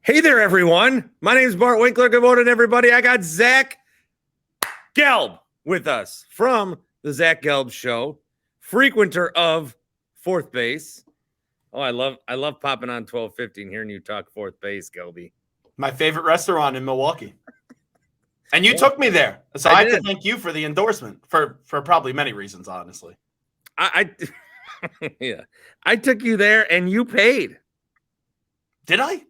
Hey there, everyone. My name is Bart Winkler. Good morning, everybody. I got Zach Gelb with us from the Zach Gelb Show, frequenter of fourth base. Oh, I love popping on 1250 and hearing you talk fourth base, Gelby. My favorite restaurant in Milwaukee. And you took me there. So I have to thank you for the endorsement for probably many reasons, honestly. Yeah. I took you there and you paid. Did I?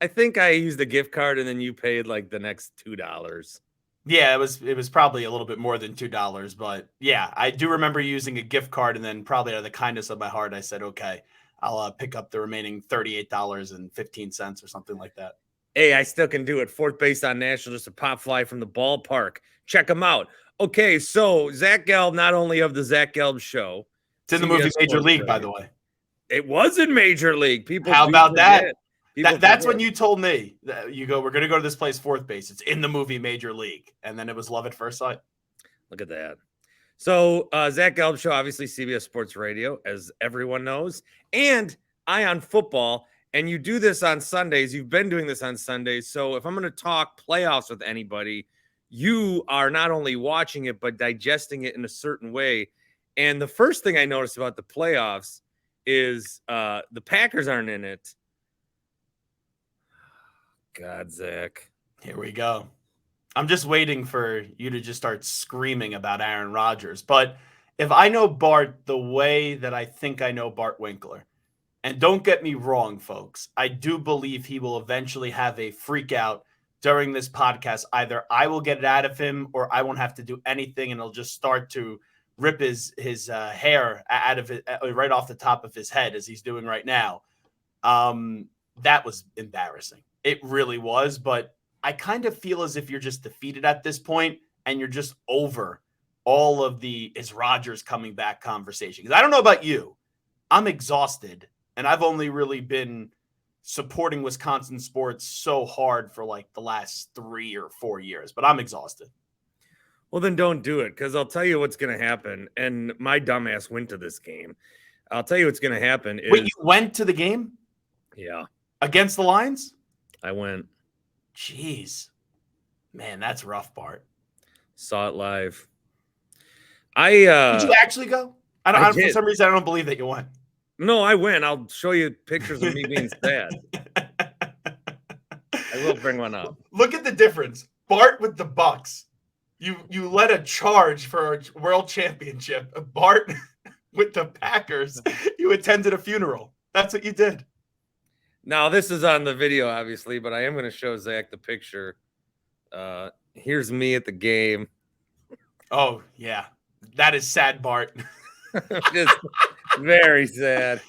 I think I used a gift card and then you paid like the next $2. Yeah, it was probably a little bit more than $2, but yeah, I do remember using a gift card, and then probably out of the kindness of my heart, I said, okay, I'll pick up the remaining $38.15 or something like that. Hey, I still can do it. Fourth base on National, just a pop fly from the ballpark. Check them out. Okay, so Zach Gelb, not only of the Zach Gelb Show. It's in the movie Major League, by the way. It was in Major League. People, how about that? That's when you told me that we're going to go to this place, fourth base. It's in the movie Major League. And then it was love at first sight. Look at that. So Zach Gelb Show, obviously CBS Sports Radio, as everyone knows, and Eye on Football. And you do this on Sundays. You've been doing this on Sundays. So if I'm going to talk playoffs with anybody, you are not only watching it, but digesting it in a certain way. And the first thing I noticed about the playoffs is the Packers aren't in it. God, Zach. Here we go. I'm just waiting for you to just start screaming about Aaron Rodgers. But if I know Bart the way that I think I know Bart Winkler, and don't get me wrong, folks, I do believe he will eventually have a freak out during this podcast. Either I will get it out of him or I won't have to do anything, and he'll just start to rip his hair out of it right off the top of his head as he's doing right now. That was embarrassing. It really was, but I kind of feel as if you're just defeated at this point and you're just over all of the is Rodgers coming back conversation. Because I don't know about you. I'm exhausted, and I've only really been supporting Wisconsin sports so hard for like the last 3 or 4 years, but I'm exhausted. Well, then don't do it, because I'll tell you what's going to happen, and my dumbass went to this game. I'll tell you what's going to happen is... Wait, you went to the game? Yeah. Against the Lions? I went. Jeez. Man, that's rough, Bart. Saw it live. Did you actually go? I for some reason, I don't believe that you went. No, I went. I'll show you pictures of me being sad. I will bring one up. Look at the difference. Bart with the Bucks. You led a charge for a world championship. Bart with the Packers. You attended a funeral. That's what you did. Now, this is on the video, obviously, but I am going to show Zach the picture. Here's me at the game. Oh, yeah. That is sad, Bart. Just very sad.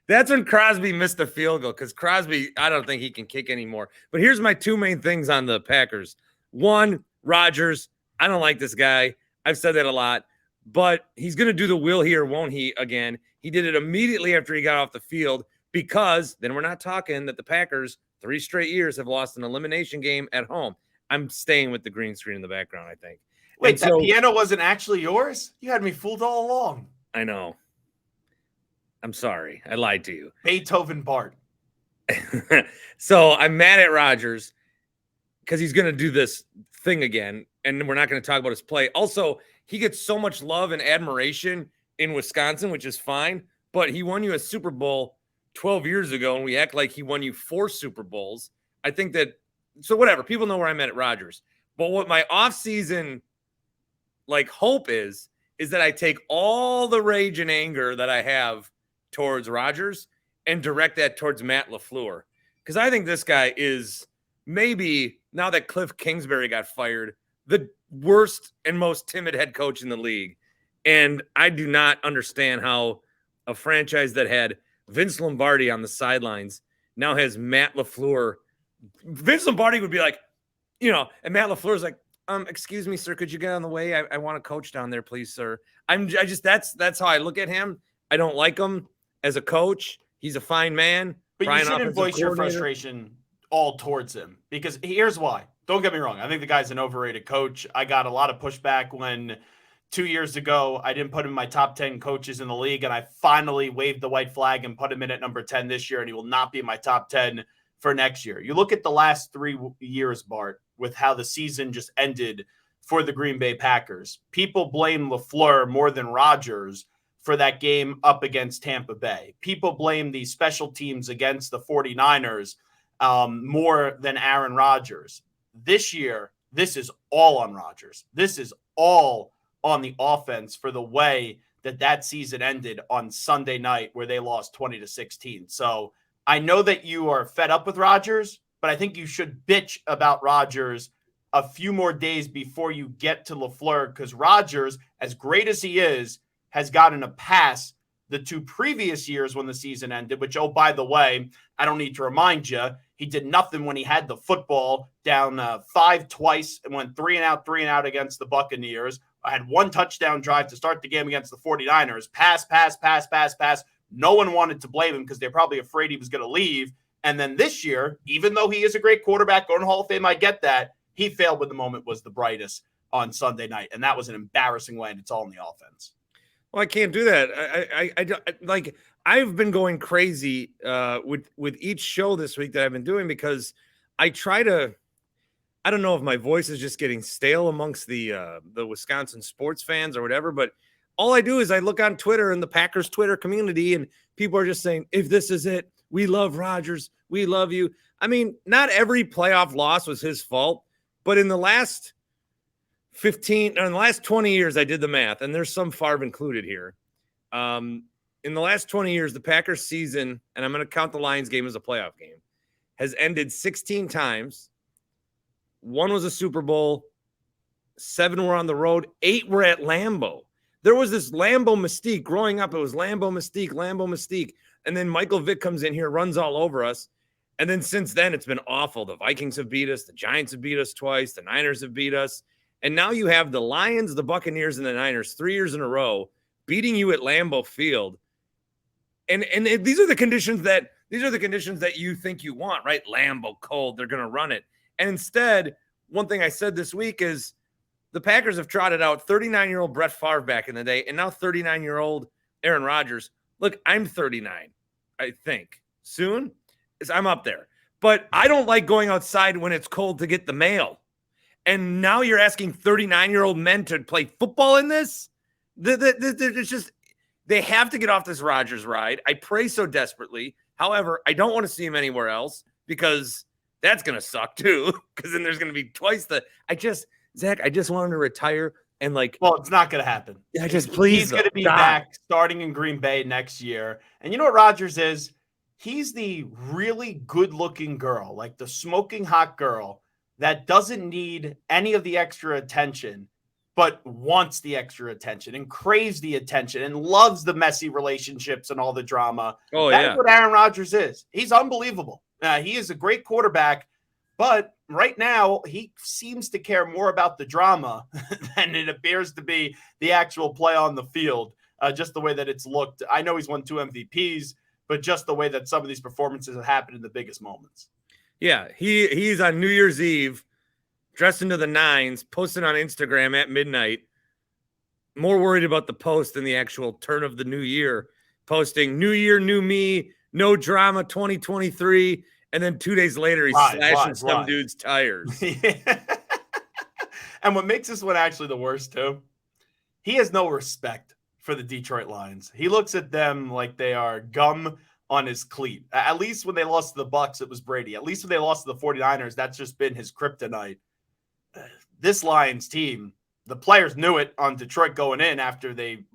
That's when Crosby missed a field goal, because Crosby, I don't think he can kick anymore. But here's my two main things on the Packers. One, Rodgers. I don't like this guy. I've said that a lot. But he's going to do the will he or won't he again. He did it immediately after he got off the field, because then we're not talking that the Packers 3 straight years have lost an elimination game at home. I'm staying with the green screen in the background, I think. Wait, that piano wasn't actually yours? You had me fooled all along. I know. I'm sorry. I lied to you. Beethoven Bart. So I'm mad at Rodgers because he's going to do this thing again, and we're not going to talk about his play. Also, he gets so much love and admiration in Wisconsin, which is fine, but he won you a Super Bowl 12 years ago, and we act like he won you 4 Super Bowls. I think that, so whatever, people know where I'm at Rodgers. But what my offseason hope is that I take all the rage and anger that I have towards Rodgers and direct that towards Matt LaFleur. Because I think this guy is maybe, now that Cliff Kingsbury got fired, the worst and most timid head coach in the league. And I do not understand how a franchise that had Vince Lombardi on the sidelines now has Matt LaFleur. Vince Lombardi would be like, and Matt LaFleur's like, excuse me, sir, could you get on the way? I want to coach down there, please, sir. That's how I look at him. I don't like him as a coach. He's a fine man. But you shouldn't voice your frustration all towards him, because here's why. Don't get me wrong. I think the guy's an overrated coach. I got a lot of pushback when 2 years ago I didn't put him in my top 10 coaches in the league, and I finally waved the white flag and put him in at number 10 this year, and he will not be in my top 10 for next year. You look at the last 3 years, Bart, with how the season just ended for the Green Bay Packers. People blame LaFleur more than Rodgers for that game up against Tampa Bay. People blame the special teams against the 49ers more than Aaron Rodgers. This year, this is all on Rodgers. This is all on the offense for the way that season ended on Sunday night where they lost 20-16. So I know that you are fed up with Rodgers, but I think you should bitch about Rodgers a few more days before you get to LaFleur, because Rodgers, as great as he is, has gotten a pass the 2 previous years when the season ended, which, oh, by the way, I don't need to remind you, he did nothing when he had the football down 5 twice and went 3 and out against the Buccaneers. I had 1 touchdown drive to start the game against the 49ers. Pass. No one wanted to blame him because they're probably afraid he was going to leave. And then this year, even though he is a great quarterback, going to Hall of Fame, I get that, he failed when the moment was the brightest on Sunday night. And that was an embarrassing way, and it's all in the offense. Well, I can't do that. I've been going crazy with each show this week that I've been doing, because I try to, I don't know if my voice is just getting stale amongst the Wisconsin sports fans or whatever, but all I do is I look on Twitter and the Packers Twitter community, and people are just saying, if this is it, we love Rodgers, we love you. I mean, not every playoff loss was his fault, but in the last 20 years, I did the math, and there's some Favre included here. In the last 20 years, the Packers season, and I'm going to count the Lions game as a playoff game, has ended 16 times. 1 was a Super Bowl. 7 were on the road. 8 were at Lambeau. There was this Lambeau mystique. Growing up, it was Lambeau mystique. And then Michael Vick comes in here, runs all over us. And then since then, it's been awful. The Vikings have beat us. The Giants have beat us twice. The Niners have beat us. And now you have the Lions, the Buccaneers, and the Niners 3 years in a row beating you at Lambeau Field. And these are the conditions that you think you want, right? Lambeau, cold, they're going to run it. And instead, one thing I said this week is the Packers have trotted out 39-year-old Brett Favre back in the day, and now 39-year-old Aaron Rodgers. Look, I'm 39, I think. Soon, I'm up there. But I don't like going outside when it's cold to get the mail. And now you're asking 39-year-old men to play football in this? It's just, they have to get off this Rodgers ride. I pray so desperately. However, I don't want to see him anywhere else, because that's going to suck too. Because then there's going to be twice Zach, I just want him to retire and Well, it's not going to happen. Yeah, just please. He's going to be back starting in Green Bay next year. And you know what Rodgers is? He's the really good-looking girl, like the smoking hot girl that doesn't need any of the extra attention, but wants the extra attention and craves the attention and loves the messy relationships and all the drama. Oh, That's what Aaron Rodgers is. He's unbelievable. He is a great quarterback, but right now he seems to care more about the drama than it appears to be the actual play on the field, just the way that it's looked. I know he's won 2 MVPs, but just the way that some of these performances have happened in the biggest moments. Yeah, he's on New Year's Eve, dressed into the nines, posting on Instagram at midnight, more worried about the post than the actual turn of the new year, posting New Year, New Me, no drama 2023, and then 2 days later he's slashing some dude's tires. And what makes this one actually the worst too, he has no respect for the Detroit Lions. He looks at them like they are gum on his cleat. At least when they lost to the Bucs, it was Brady. At least when they lost to the 49ers, that's just been his kryptonite. This Lions team, the players knew it on Detroit going in after they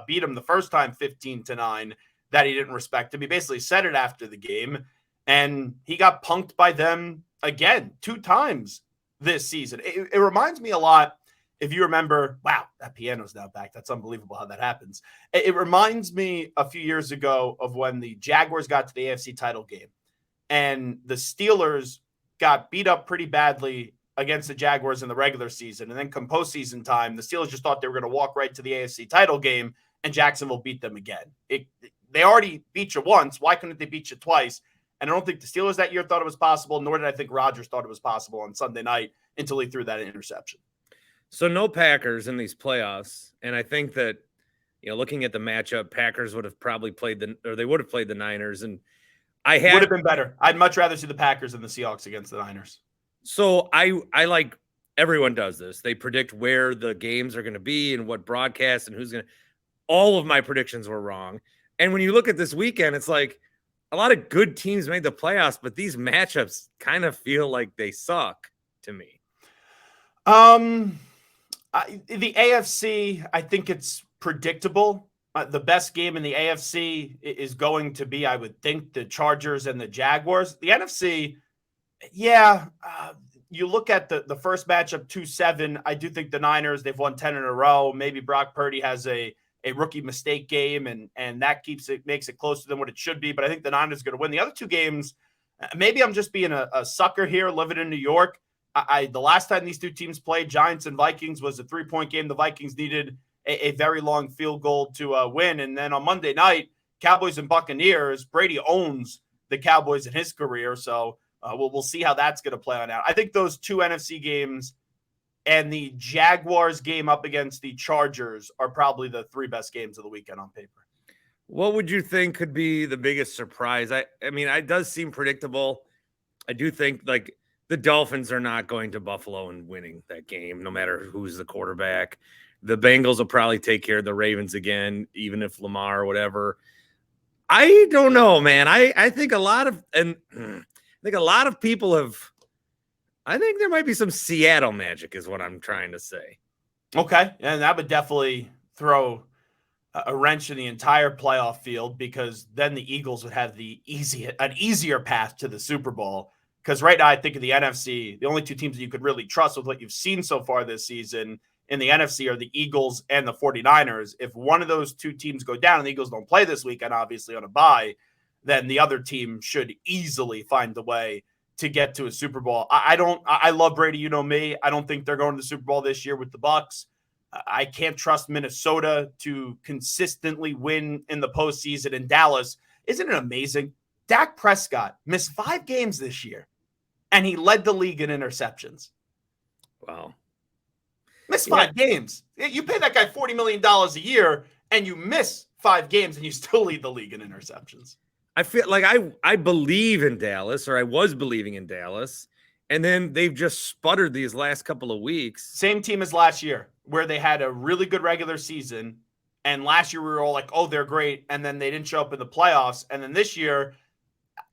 beat him the first time 15-9, that he didn't respect him. He basically said it after the game, and he got punked by them again 2 times this season. It reminds me a lot, if you remember, wow, that piano's now back. That's unbelievable how that happens. It reminds me a few years ago of when the Jaguars got to the AFC title game and the Steelers got beat up pretty badly against the Jaguars in the regular season. And then come postseason time, the Steelers just thought they were going to walk right to the AFC title game and Jacksonville beat them again. They already beat you once. Why couldn't they beat you twice? And I don't think the Steelers that year thought it was possible, nor did I think Rodgers thought it was possible on Sunday night until he threw that interception. So no Packers in these playoffs. And I think that, looking at the matchup, Packers would have probably played they would have played the Niners. And Would have been better. I'd much rather see the Packers than the Seahawks against the Niners. So I like everyone does this. They predict where the games are going to be and what broadcast and who's going to. All of my predictions were wrong. And when you look at this weekend, it's like a lot of good teams made the playoffs, but these matchups kind of feel like they suck to me. The AFC, I think it's predictable. The best game in the AFC is going to be, I would think, the Chargers and the Jaguars. The NFC, you look at the first matchup, 2-7. I do think the Niners, they've won 10 in a row. Maybe Brock Purdy has a rookie mistake game, and that makes it closer than what it should be. But I think the Niners are going to win. The other two games, maybe I'm just being a sucker here, living in New York. The last time these two teams played, Giants and Vikings, was a 3-point game. The Vikings needed a very long field goal to win. And then on Monday night, Cowboys and Buccaneers, Brady owns the Cowboys in his career. So we'll see how that's going to play on out. I think those two NFC games and the Jaguars game up against the Chargers are probably the three best games of the weekend on paper. What would you think could be the biggest surprise? I mean, it does seem predictable. I do think like the Dolphins are not going to Buffalo and winning that game, no matter who's the quarterback. The Bengals will probably take care of the Ravens again, even if Lamar or whatever. I don't know, man. I think a lot of people have. I think there might be some Seattle magic, is what I'm trying to say. Okay, and that would definitely throw a wrench in the entire playoff field, because then the Eagles would have an easier path to the Super Bowl. Because right now, I think in the NFC, the only two teams that you could really trust with what you've seen so far this season in the NFC are the Eagles and the 49ers. If one of those two teams go down and the Eagles don't play this weekend, obviously on a bye, then the other team should easily find the way to get to a Super Bowl. I love Brady, you know me. I don't think they're going to the Super Bowl this year with the Bucs. I can't trust Minnesota to consistently win in the postseason. In Dallas, isn't it amazing? Dak Prescott missed 5 games this year, and he led the league in interceptions. Wow. Missed 5 games. You pay that guy $40 million a year, and you miss 5 games, and you still lead the league in interceptions. I feel like I believe in Dallas, or I was believing in Dallas, and then they've just sputtered these last couple of weeks. Same team as last year, where they had a really good regular season, and last year we were all like, oh, they're great, and then they didn't show up in the playoffs. And then this year,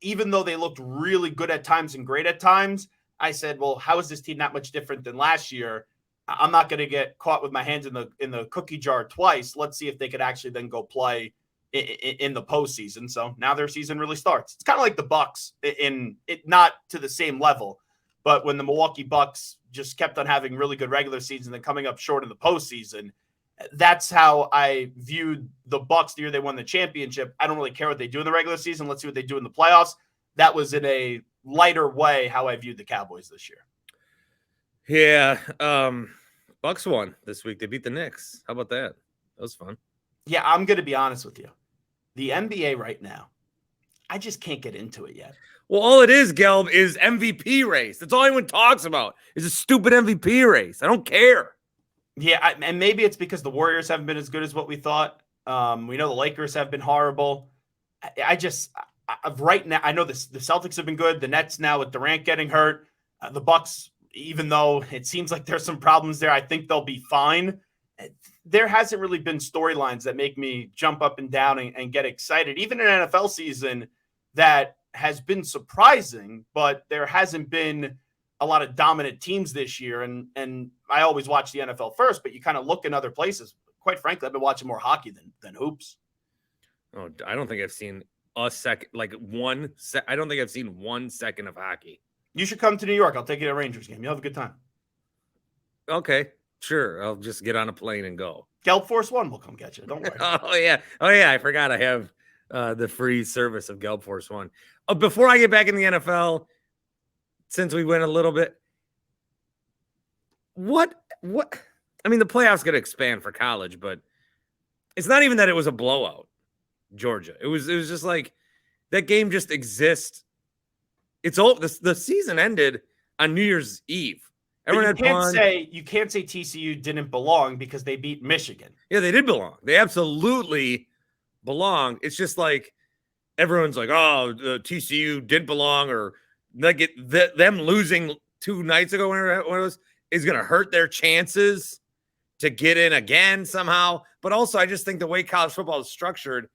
even though they looked really good at times and great at times, I said, well, how is this team that much different than last year? I'm not going to get caught with my hands in the cookie jar twice. Let's see if they could actually then go play in the postseason. So now their season really starts. It's kind of like the Bucks, in it, not to the same level, but when the Milwaukee Bucks just kept on having really good regular seasons and then coming up short in the postseason, that's how I viewed the Bucks the year they won the championship. I don't really care what they do in the regular season. Let's see what they do in the playoffs. That was in a lighter way how I viewed the Cowboys this year. Yeah. Bucks won this week. They beat the Knicks. How about that? That was fun. Yeah, I'm going to be honest with you. The NBA right now, I just can't get into it yet. Well, all it is, Gelb, is MVP race. That's all anyone talks about is a stupid MVP race. I don't care. Yeah, and maybe it's because the Warriors haven't been as good as what we thought. We know the Lakers have been horrible. Right now, I know the Celtics have been good. The Nets now with Durant getting hurt. The Bucks, even though it seems like there's some problems there, I think they'll be fine. There hasn't really been storylines that make me jump up and down and get excited. Even an NFL season that has been surprising, but there hasn't been a lot of dominant teams this year. And I always watch the NFL first, but you kind of look in other places. Quite frankly, I've been watching more hockey than hoops. Oh, I don't think I've seen a second, I don't think I've seen 1 second of hockey. You should come to New York. I'll take you to a Rangers game. You'll have a good time. Okay, sure. I'll just get on a plane and go. Gelb Force One will come get you. Don't worry. Oh yeah. I forgot I have the free service of Gelb Force One. Before I get back in the NFL, since we went a little bit, what? I mean, the playoffs going to expand for college, but it's not even that it was a blowout. Georgia. It was just like that game just exists. It's all the season ended on New Year's Eve. You can't say TCU didn't belong because they beat Michigan. Yeah, they did belong. They absolutely belong. It's just like everyone's like, oh, the TCU didn't belong, or them losing 2 nights ago, whenever it was, is going to hurt their chances to get in again somehow. But also, I just think the way college football is structured,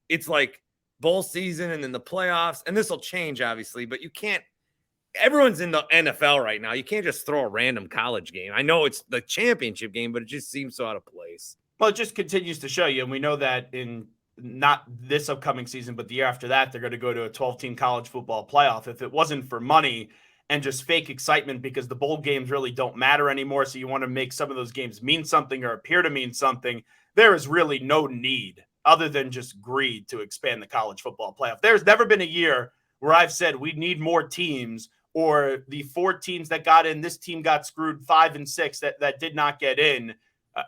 it's like bowl season and then the playoffs, and this will change, obviously, but you can't. Everyone's in the NFL right now. You can't just throw a random college game. I know it's the championship game, but it just seems so out of place. Well, it just continues to show you, and we know that in not this upcoming season, but the year after that, they're going to go to a 12-team college football playoff. If it wasn't for money and just fake excitement because the bowl games really don't matter anymore, so you want to make some of those games mean something or appear to mean something, there is really no need other than just greed to expand the college football playoff. There's never been a year where I've said we need more teams, or the 4 teams that got in, this team got screwed 5 and 6 that did not get in.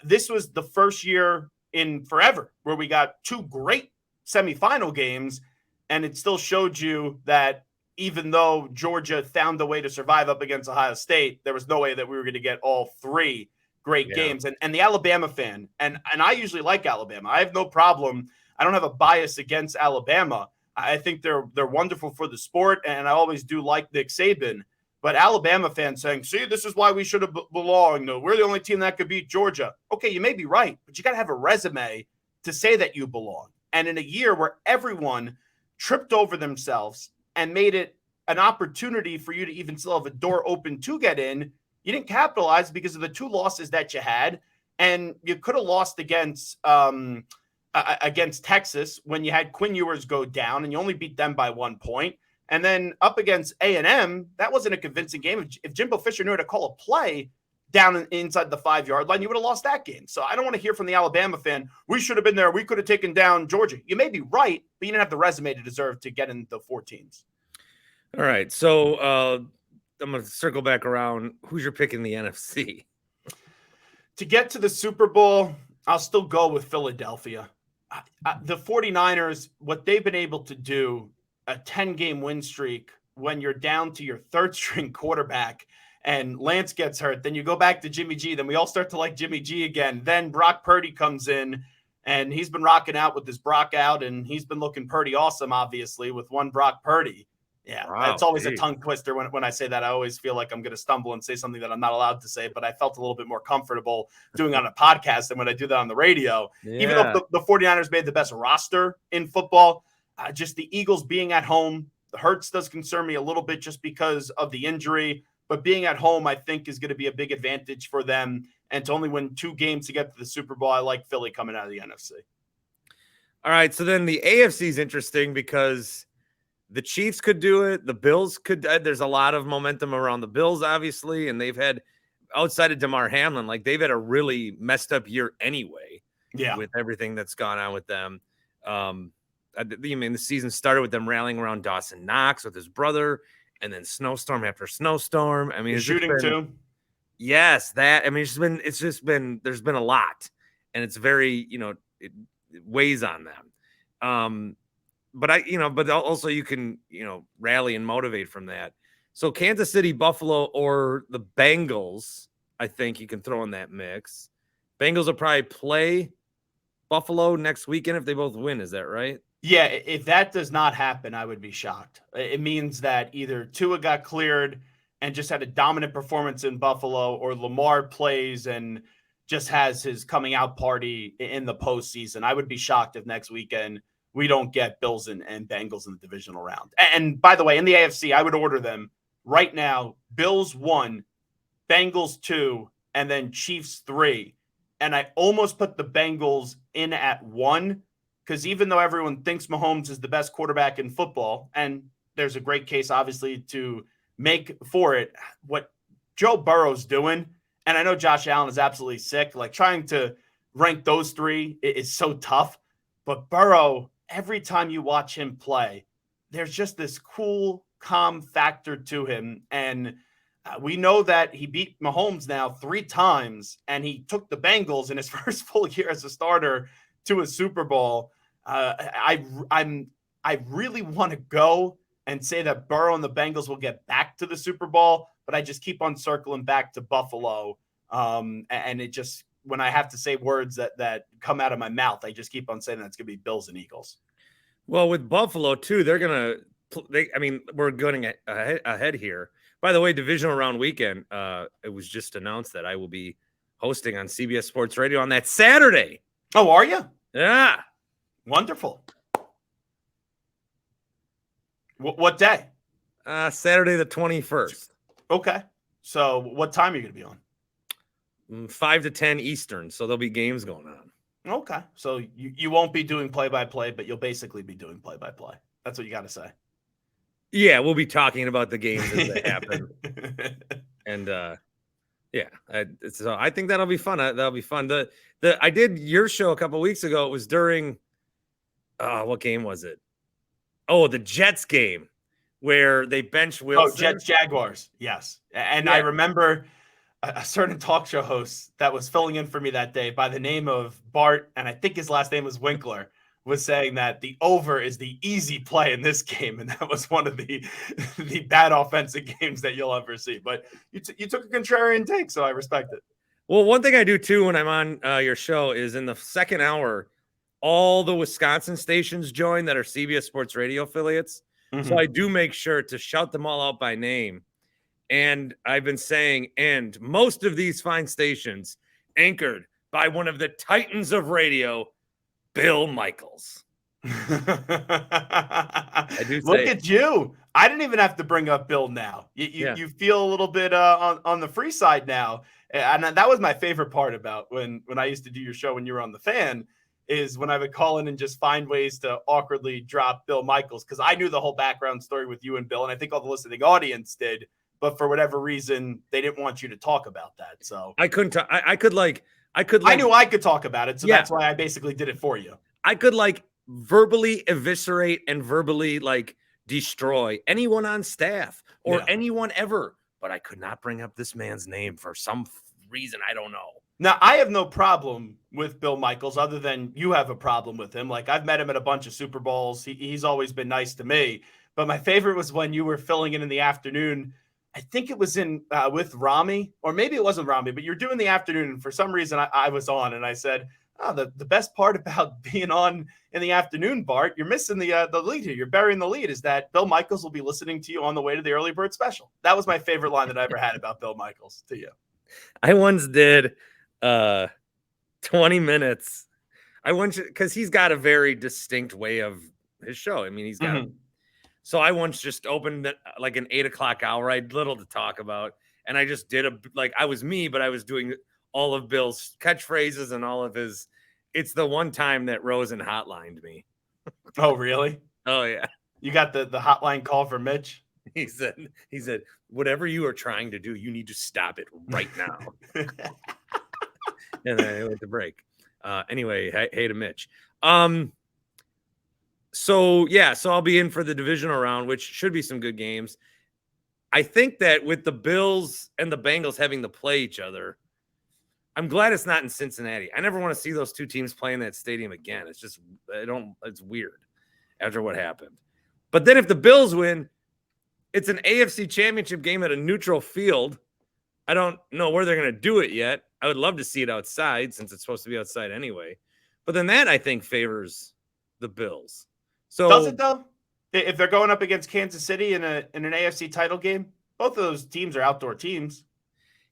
This was the first year in forever where we got 2 great semifinal games, and it still showed you that even though Georgia found a way to survive up against Ohio State, there was no way that we were going to get all 3 great games. And the Alabama fan, and I usually like Alabama. I have no problem. I don't have a bias against Alabama. I think they're wonderful for the sport, and I always do like Nick Saban. But Alabama fans saying, see, this is why we should have belonged. No, we're the only team that could beat Georgia. Okay, you may be right, but you got to have a resume to say that you belong. And in a year where everyone tripped over themselves and made it an opportunity for you to even still have a door open to get in, you didn't capitalize because of the 2 losses that you had. And you could have lost against Texas when you had Quinn Ewers go down and you only beat them by 1 point. And then up against A&M, that wasn't a convincing game. If Jimbo Fisher knew how to call a play down inside the 5-yard line, you would have lost that game. So I don't want to hear from the Alabama fan, we should have been there. We could have taken down Georgia. You may be right, but you didn't have the resume to deserve to get in the 4 teams. All right. So I'm going to circle back around. Who's your pick in the NFC? To get to the Super Bowl, I'll still go with Philadelphia. The 49ers, what they've been able to do, a 10-game win streak when you're down to your 3rd-string quarterback and Lance gets hurt, then you go back to Jimmy G, then we all start to like Jimmy G again. Then Brock Purdy comes in, and he's been rocking out with his Brock out, and he's been looking pretty awesome, obviously, with one Brock Purdy. Yeah, wow, it's always a tongue twister when I say that. I always feel like I'm going to stumble and say something that I'm not allowed to say, but I felt a little bit more comfortable doing on a podcast than when I do that on the radio. Yeah. Even though the 49ers made the best roster in football, just the Eagles being at home, the Hurts does concern me a little bit just because of the injury, but being at home, I think, is going to be a big advantage for them. And to only win 2 games to get to the Super Bowl, I like Philly coming out of the NFC. All right, so then the AFC is interesting because the Chiefs could do it. The Bills could. There's a lot of momentum around the Bills, obviously, and they've had, outside of DeMar Hamlin, like they've had a really messed up year anyway. Yeah, with everything that's gone on with them. I mean, the season started with them rallying around Dawson Knox with his brother, and then snowstorm after snowstorm. I mean, it's shooting too. Yes, that. I mean, it's just been. There's been a lot, and it's very, it weighs on them. But also you can, rally and motivate from that. So Kansas City, Buffalo, or the Bengals, I think you can throw in that mix. Bengals will probably play Buffalo next weekend if they both win. Is that right? Yeah. If that does not happen, I would be shocked. It means that either Tua got cleared and just had a dominant performance in Buffalo, or Lamar plays and just has his coming out party in the postseason. I would be shocked if next weekend we don't get Bills and Bengals in the divisional round. And by the way, in the AFC, I would order them right now. Bills 1, Bengals 2, and then Chiefs 3. And I almost put the Bengals in at 1, because even though everyone thinks Mahomes is the best quarterback in football, and there's a great case, obviously, to make for it, what Joe Burrow's doing, and I know Josh Allen is absolutely sick, like trying to rank those 3 is so tough. But Burrow, every time you watch him play, there's just this cool, calm factor to him. And we know that he beat Mahomes now 3 times, and he took the Bengals in his first full year as a starter to a Super Bowl. I really want to go and say that Burrow and the Bengals will get back to the Super Bowl, but I just keep on circling back to Buffalo. And it just, when I have to say words that come out of my mouth, I just keep on saying that it's going to be Bills and Eagles. Well, with Buffalo too, they're gonna. We're going ahead here. By the way, divisional round weekend. It was just announced that I will be hosting on CBS Sports Radio on that Saturday. Oh, are you? Yeah. Wonderful. What day? Saturday the 21st. Okay. So what time are you going to be on? 5 to 10 Eastern. So there'll be games going on. Okay. So you won't be doing play-by-play, but you'll basically be doing play-by-play. That's what you got to say. Yeah, we'll be talking about the games as they happen. And so I think that'll be fun. That'll be fun. I did your show a couple of weeks ago. It was during what game was it? Oh, the Jets game where they benched Wilson. Oh, Jets Jaguars. Yes. And yeah. I remember a certain talk show host that was filling in for me that day by the name of Bart, and I think his last name was Winkler, was saying that the over is the easy play in this game, and that was one of the bad offensive games that you'll ever see. But you took a contrarian take, so I respect it. Well, one thing I do too when I'm on your show is in the second hour, all the Wisconsin stations join that are CBS Sports Radio affiliates. Mm-hmm. So I do make sure to shout them all out by name. And I've been saying, and most of these fine stations anchored by one of the titans of radio, Bill Michaels. I do. Look at you. I didn't even have to bring up Bill now. You feel a little bit on the free side now. And that was my favorite part about when I used to do your show when you were on The Fan, is when I would call in and just find ways to awkwardly drop Bill Michaels, because I knew the whole background story with you and Bill, and I think all the listening audience did. But for whatever reason, they didn't want you to talk about that. So I couldn't. I knew I could talk about it, so that's why I basically did it for you. I could verbally eviscerate and verbally destroy anyone on staff or anyone ever, but I could not bring up this man's name for some reason. I don't know. Now, I have no problem with Bill Michaels other than you have a problem with him. I've met him at a bunch of Super Bowls. He's always been nice to me. But my favorite was when you were filling in the afternoon. I think it was with Rami, or maybe it wasn't Rami, but you're doing the afternoon. And for some reason, I was on, and I said, the best part about being on in the afternoon, Bart, you're missing the lead here. You're burying the lead, is that Bill Michaels will be listening to you on the way to the early bird special. That was my favorite line that I ever had about Bill Michaels to you. I once did 20 minutes. Because he's got a very distinct way of his show. I mean, he's got So I once just opened an 8 o'clock hour. I had little to talk about. And I just did I was me, but I was doing all of Bill's catchphrases and all of his. It's the one time that Rosen hotlined me. Oh, really? Oh, yeah. You got the hotline call for Mitch? He said, whatever you are trying to do, you need to stop it right now. And then I went to break. Anyway, hey to Mitch. So I'll be in for the divisional round, which should be some good games. I think that with the Bills and the Bengals having to play each other, I'm glad it's not in Cincinnati. I never want to see those two teams play in that stadium again. It's just, it's weird after what happened. But then if the Bills win, it's an AFC championship game at a neutral field. I don't know where they're going to do it yet. I would love to see it outside since it's supposed to be outside anyway. But then that, I think, favors the Bills. So does it, though? If they're going up against Kansas City in an AFC title game, both of those teams are outdoor teams.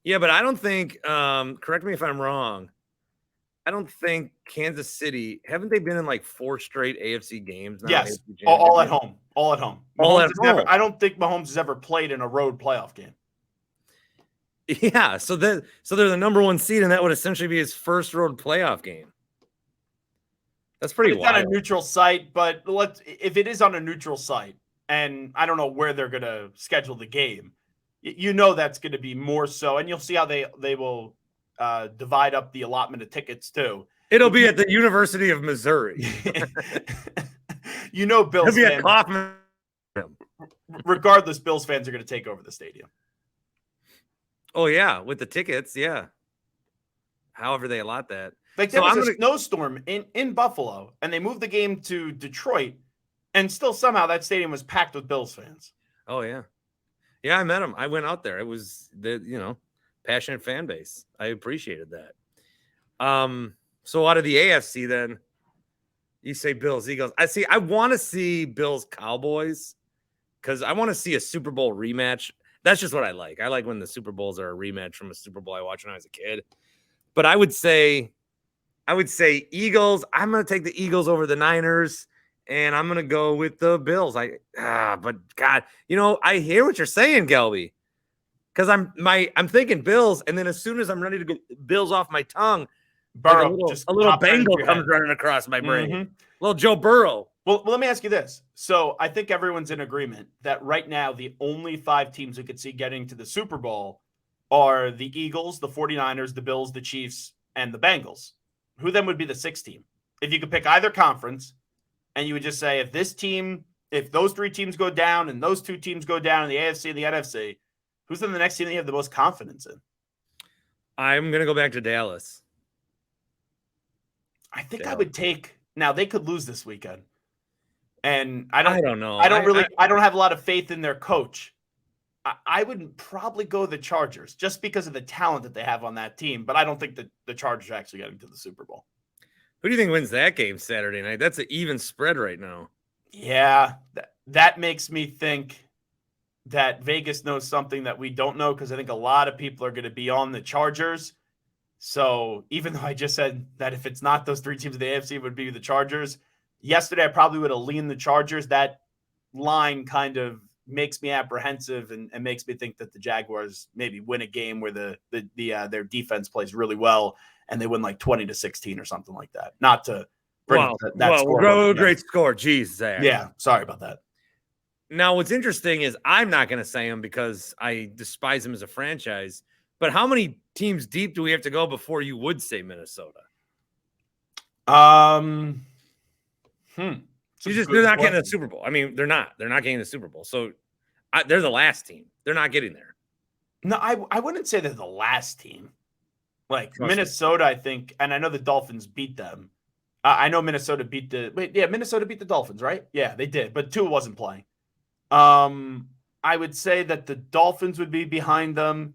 Yeah, but I don't think, correct me if I'm wrong, I don't think Kansas City, haven't they been in 4 straight AFC games now? Yes, all at home. All at home. All at home. I don't think Mahomes has ever played in a road playoff game. Yeah, so they're the number 1 seed, and that would essentially be his first road playoff game. That's pretty wild. It's on a neutral site, but if it is on a neutral site, and I don't know where they're going to schedule the game, that's going to be more so, and you'll see how they will divide up the allotment of tickets too. It'll be at the University of Missouri. Bills fans. At Kaufman. Regardless, Bills fans are going to take over the stadium. Oh, yeah, with the tickets, yeah. However they allot that. There was a snowstorm in Buffalo, and they moved the game to Detroit, and still somehow that stadium was packed with Bills fans. Oh, yeah. Yeah, I met him. I went out there. It was passionate fan base. I appreciated that. So out of the AFC then, You say Bills, Eagles. I want to see Bills Cowboys because I want to see a Super Bowl rematch. That's just what I like. I like when the Super Bowls are a rematch from a Super Bowl I watched when I was a kid. But I would say Eagles. I'm going to take the Eagles over the Niners, and I'm going to go with the Bills. But God, I hear what you're saying, Gelby, because I'm thinking Bills, and then as soon as I'm ready to go Bills off my tongue, Burrow, like a little Bengal comes running across my brain. Little Joe Burrow. Well, let me ask you this. So I think everyone's in agreement that right now the only 5 teams we could see getting to the Super Bowl are the Eagles, the 49ers, the Bills, the Chiefs, and the Bengals. Who then would be the 6th team? If you could pick either conference, and you would just say if those 3 teams go down and those 2 teams go down in the AFC and the NFC, who's then the next team that you have the most confidence in? I'm going to go back to Dallas. I think I would take – now, they could lose this weekend. And I don't know. I don't have a lot of faith in their coach. I would probably go the Chargers just because of the talent that they have on that team. But I don't think that the Chargers are actually getting to the Super Bowl. Who do you think wins that game Saturday night? That's an even spread right now. Yeah, that makes me think that Vegas knows something that we don't know because I think a lot of people are going to be on the Chargers. So even though I just said that if it's not those 3 teams of the AFC, it would be the Chargers. Yesterday, I probably would have leaned the Chargers. That line kind of makes me apprehensive and makes me think that the Jaguars maybe win a game where their defense plays really well and they win like 20-16 or something like that. Not to bring that score. Great score. Jeez, Zach. Yeah, sorry about that. Now, what's interesting is I'm not going to say him because I despise him as a franchise. But how many teams deep do we have to go before you would say Minnesota? They're not getting the Super Bowl. I mean, they're not. They're not getting the Super Bowl. So they're the last team. They're not getting there. No, I wouldn't say they're the last team. Like Minnesota, I think, and I know the Dolphins beat them. I know Minnesota beat Minnesota beat the Dolphins, right? Yeah, they did, but Tua wasn't playing. I would say that the Dolphins would be behind them.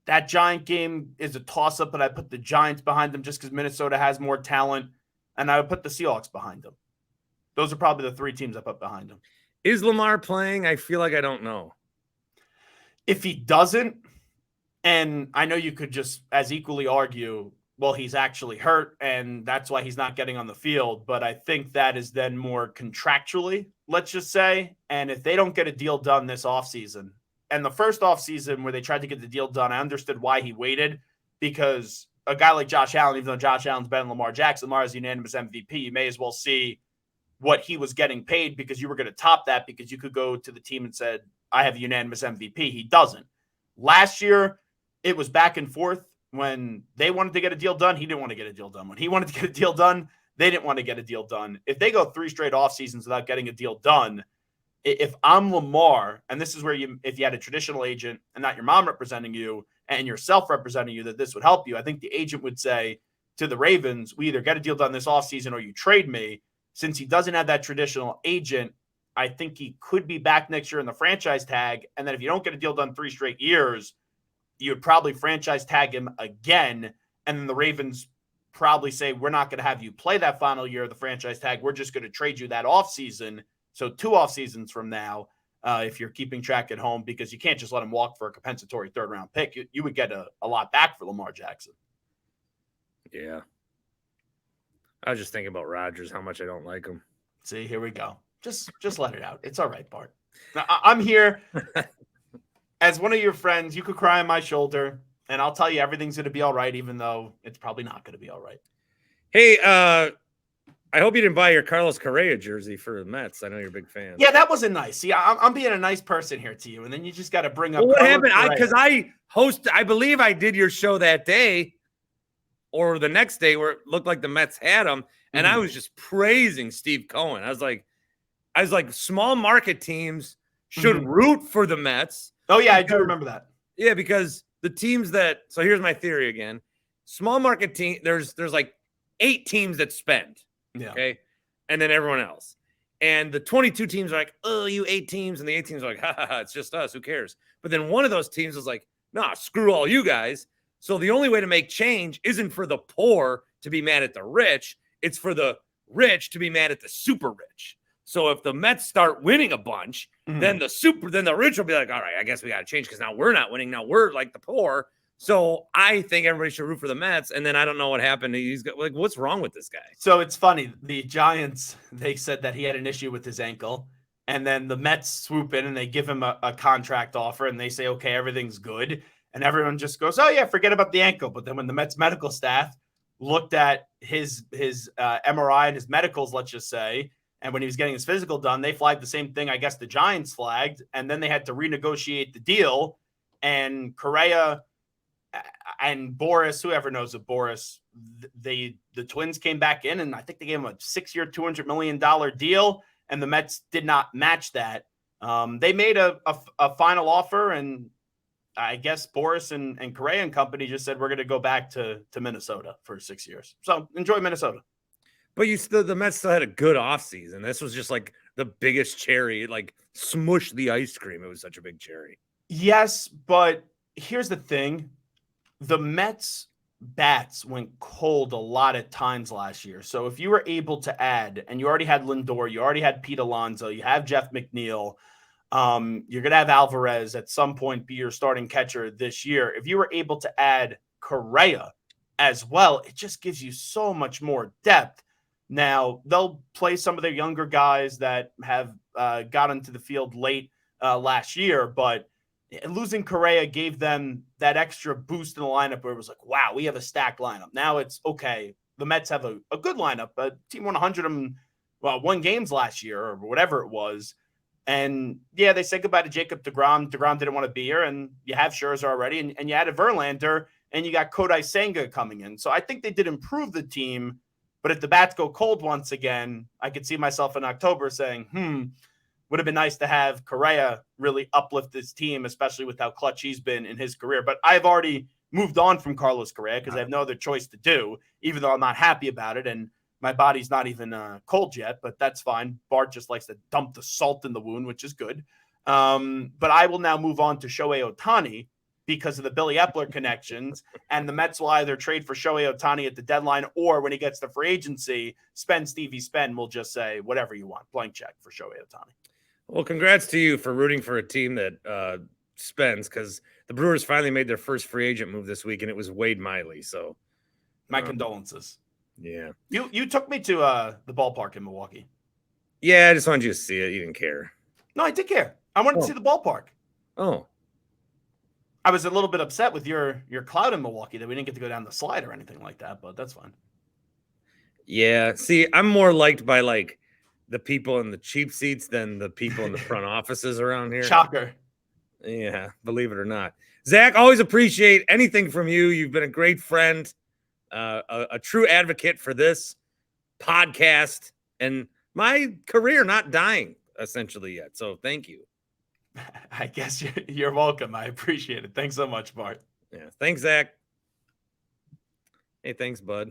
That Giant game is a toss-up, but I put the Giants behind them just because Minnesota has more talent, and I would put the Seahawks behind them. Those are probably the 3 teams I put behind them. Is Lamar playing? I feel like I don't know. If he doesn't, and I know you could just as equally argue, well, he's actually hurt, and that's why he's not getting on the field, but I think that is then more contractually, let's just say, and if they don't get a deal done this offseason, and the first offseason where they tried to get the deal done, I understood why he waited, because a guy like Josh Allen, even though Josh Allen's better than Lamar Jackson, Lamar is unanimous MVP, you may as well see what he was getting paid because you were going to top that because you could go to the team and said, I have a unanimous MVP. He doesn't. Last year, it was back and forth. When they wanted to get a deal done, he didn't want to get a deal done. When he wanted to get a deal done, they didn't want to get a deal done. If they go 3 straight off seasons without getting a deal done, if I'm Lamar, and this is where if you had a traditional agent and not your mom representing you and yourself representing you, that this would help you. I think the agent would say to the Ravens, we either get a deal done this offseason or you trade me. Since he doesn't have that traditional agent, I think he could be back next year in the franchise tag. And then if you don't get a deal done 3 straight years, you would probably franchise tag him again. And then the Ravens probably say, we're not going to have you play that final year of the franchise tag. We're just going to trade you that offseason. So 2 off seasons from now, if you're keeping track at home, because you can't just let him walk for a compensatory 3rd-round pick. You would get a lot back for Lamar Jackson. Yeah. I was just thinking about Rodgers, how much I don't like him. See, here we go. Just let it out. It's all right, Bart. Now, I'm here as one of your friends. You could cry on my shoulder, and I'll tell you everything's going to be all right, even though it's probably not going to be all right. Hey, I hope you didn't buy your Carlos Correa jersey for the Mets. I know you're a big fan. Yeah, that wasn't nice. See, I'm being a nice person here to you, and then you just got to bring up. Well, what happened? Because I believe I did your show that day or the next day where it looked like the Mets had him, and I was just praising Steve Cohen. I was like, small market teams should root for the Mets. Oh yeah, I do remember that. Yeah, because the teams that. So here's my theory again: small market team. There's like 8 teams that spend. Yeah. Okay. And then everyone else. And the 22 teams are like, oh, you 8 teams. And the 8 teams are like, ha, it's just us. Who cares? But then one of those teams was like, nah, screw all you guys. So the only way to make change isn't for the poor to be mad at the rich. It's for the rich to be mad at the super rich. So if the Mets start winning a bunch, then the rich will be like, all right, I guess we got to change because now we're not winning. Now we're like the poor. So I think everybody should root for the Mets. And then I don't know what happened. He's got, like, what's wrong with this guy? So it's funny. The Giants, they said that he had an issue with his ankle. And then the Mets swoop in and they give him a contract offer and they say, okay, everything's good. And everyone just goes, oh, yeah, forget about the ankle. But then when the Mets medical staff looked at his MRI and his medicals, let's just say, and when he was getting his physical done, they flagged the same thing I guess the Giants flagged. And then they had to renegotiate the deal. And Correa and Boris, whoever knows of Boris, the Twins came back in, and I think they gave him a 6-year, $200 million deal, and the Mets did not match that. They made a final offer, and I guess Boris and Correa and company just said, we're going to go back to Minnesota for 6 years. So enjoy Minnesota. But the Mets still had a good offseason. This was just like the biggest cherry. It like smushed the ice cream. It was such a big cherry. Yes, but here's the thing. The Mets bats went cold a lot of times last year. So if you were able to add, and you already had Lindor, you already had Pete Alonso, you have Jeff McNeil, you're going to have Alvarez at some point be your starting catcher this year. If you were able to add Correa as well, it just gives you so much more depth. Now, they'll play some of their younger guys that have got into the field late last year, but losing Correa gave them that extra boost in the lineup where it was like, wow, we have a stacked lineup. Now it's okay. The Mets have a good lineup, but team won 101 games last year or whatever it was. And yeah, they said goodbye to Jacob deGrom. deGrom didn't want to be here, and you have Scherzer already, and you added Verlander, and you got Kodai Senga coming in. So I think they did improve the team, but if the bats go cold once again, I could see myself in October saying, would have been nice to have Correa really uplift this team, especially with how clutch he's been in his career. But I've already moved on from Carlos Correa because I have no other choice to do, even though I'm not happy about it. And my body's not even cold yet, but that's fine. Bart just likes to dump the salt in the wound, which is good. But I will now move on to Shohei Ohtani because of the Billy Epler connections. And the Mets will either trade for Shohei Ohtani at the deadline, or when he gets to free agency, spend Stevie Spend. We'll just say whatever you want, blank check for Shohei Ohtani. Well, congrats to you for rooting for a team that spends, because the Brewers finally made their first free agent move this week, and it was Wade Miley. So my condolences. Yeah. You took me to the ballpark in Milwaukee. Yeah, I just wanted you to see it. You didn't care. No, I did care. I wanted to see the ballpark. Oh. I was a little bit upset with your cloud in Milwaukee that we didn't get to go down the slide or anything like that, but that's fine. Yeah. See, I'm more liked by like the people in the cheap seats than the people in the front offices around here. Shocker. Yeah, believe it or not. Zach, always appreciate anything from you. You've been a great friend, a true advocate for this podcast, and my career not dying essentially yet. So thank you. I guess you're welcome. I appreciate it. Thanks so much, Bart. Yeah. Thanks, Zach. Hey, thanks, bud.